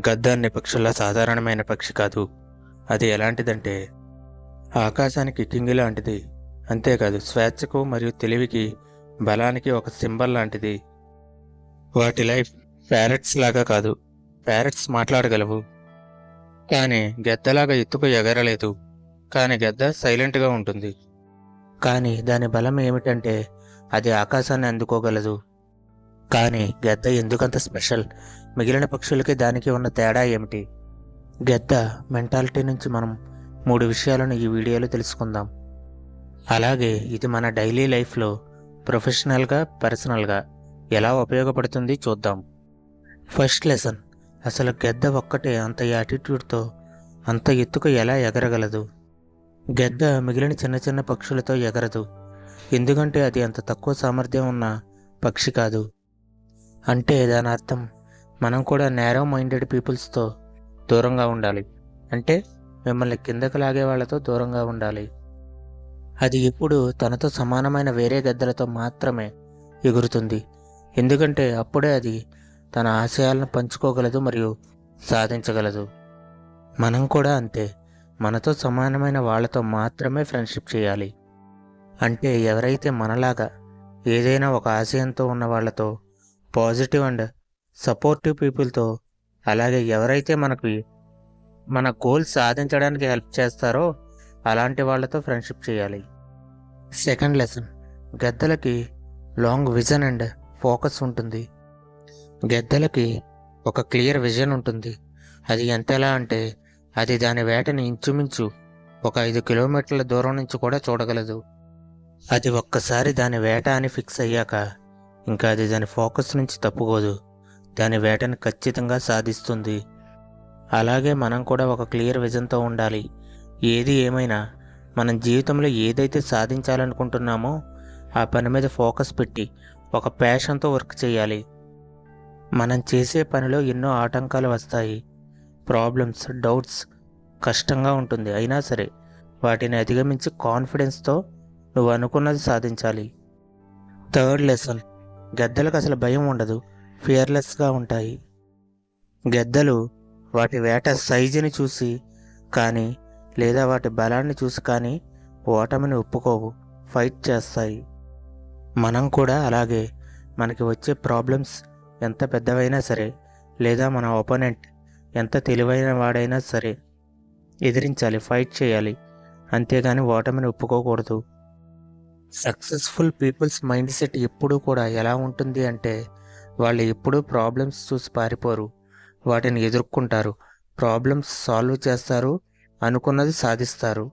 గద్ద అనే పక్షుల సాధారణమైన పక్షి కాదు. అది ఎలాంటిదంటే ఆకాశానికి కింగి లాంటిది. అంతేకాదు స్వేచ్ఛకు మరియు తెలివికి, బలానికి ఒక సింబల్ లాంటిది. వాటి లైఫ్ ప్యారెట్స్ లాగా కాదు. ప్యారెట్స్ మాట్లాడగలవు, కానీ గెద్దలాగా ఎత్తుకు ఎగరలేదు. కానీ గద్ద సైలెంట్గా ఉంటుంది. కానీ దాని బలం ఏమిటంటే అది ఆకాశాన్ని అందుకోగలదు. కానీ గద్ద ఎందుకంత స్పెషల్? మిగిలిన పక్షులకి దానికి ఉన్న తేడా ఏమిటి? గద్ద మెంటాలిటీ నుంచి మనం 3 విషయాలను ఈ వీడియోలో తెలుసుకుందాం. అలాగే ఇది మన డైలీ లైఫ్లో ప్రొఫెషనల్గా, పర్సనల్గా ఎలా ఉపయోగపడుతుంది చూద్దాం. ఫస్ట్ లెసన్, అసలు గద్ద ఒక్కటే అంత యాటిట్యూడ్తో అంత ఎత్తుకు ఎలా ఎగరగలదు? గద్ద మిగిలిన చిన్న చిన్న పక్షులతో ఎగరదు, ఎందుకంటే అది అంత తక్కువ సామర్థ్యం ఉన్న పక్షి కాదు. అంటే దాని అర్థం మనం కూడా నేరో మైండెడ్ పీపుల్స్తో దూరంగా ఉండాలి. అంటే మిమ్మల్ని కిందకు లాగే వాళ్ళతో దూరంగా ఉండాలి. అది ఎప్పుడు తనతో సమానమైన వేరే గద్దలతో మాత్రమే ఎగురుతుంది, ఎందుకంటే అప్పుడే అది తన ఆశయాలను పంచుకోగలదు మరియు సాధించగలదు. మనం కూడా అంతే, మనతో సమానమైన వాళ్ళతో మాత్రమే ఫ్రెండ్షిప్ చేయాలి. అంటే ఎవరైతే మనలాగా ఏదైనా ఒక ఆశయంతో ఉన్న వాళ్ళతో, పాజిటివ్ అండ్ సపోర్టివ్ పీపుల్తో, అలాగే ఎవరైతే మన గోల్స్ సాధించడానికి హెల్ప్ చేస్తారో అలాంటి వాళ్ళతో ఫ్రెండ్షిప్ చేయాలి. సెకండ్ లెసన్, గద్దలకి లాంగ్ విజన్ అండ్ ఫోకస్ ఉంటుంది. గద్దలకి ఒక క్లియర్ విజన్ ఉంటుంది. అది ఎంతలా అంటే అది దాని వేటని ఇంచుమించు ఒక 5 కిలోమీటర్ల దూరం నుంచి కూడా చూడగలదు. అది ఒక్కసారి దాని వేట అని ఫిక్స్ అయ్యాక ఇంకా అది దాని ఫోకస్ నుంచి తప్పుకోదు. దాని వేటని ఖచ్చితంగా సాధిస్తుంది. అలాగే మనం కూడా ఒక క్లియర్ విజన్తో ఉండాలి. ఏది ఏమైనా మనం జీవితంలో ఏదైతే సాధించాలనుకుంటున్నామో ఆ పని మీద ఫోకస్ పెట్టి ఒక ప్యాషన్తో వర్క్ చేయాలి. మనం చేసే పనిలో ఎన్నో ఆటంకాలు వస్తాయి, ప్రాబ్లమ్స్, డౌట్స్, కష్టంగా ఉంటుంది. అయినా సరే వాటిని అధిగమించి కాన్ఫిడెన్స్తో నువ్వు అనుకున్నది సాధించాలి. థర్డ్ లెసన్, గద్దలకు అసలు భయం ఉండదు, ఫియర్లెస్గా ఉంటాయి. గద్దలు వాటి వేట సైజుని చూసి కానీ లేదా వాటి బలాన్ని చూసి కానీ ఓటమిని ఒప్పుకోవు, ఫైట్ చేస్తాయి. మనం కూడా అలాగే మనకి వచ్చే ప్రాబ్లమ్స్ ఎంత పెద్దవైనా సరే, లేదా మన ఒపోనెంట్ ఎంత తెలివైన వాడైనా సరే ఎదిరించాలి, ఫైట్ చేయాలి. అంతేగాని ఓటమిని ఒప్పుకోకూడదు. సక్సెస్ఫుల్ పీపుల్స్ మైండ్ సెట్ ఎప్పుడూ కూడా ఎలా ఉంటుంది అంటే వాళ్ళు ఎప్పుడూ ప్రాబ్లమ్స్ చూసి పారిపోరు, వాటిని ఎదుర్కొంటారు, ప్రాబ్లమ్స్ సాల్వ్ చేస్తారు, అనుకున్నది సాధిస్తారు.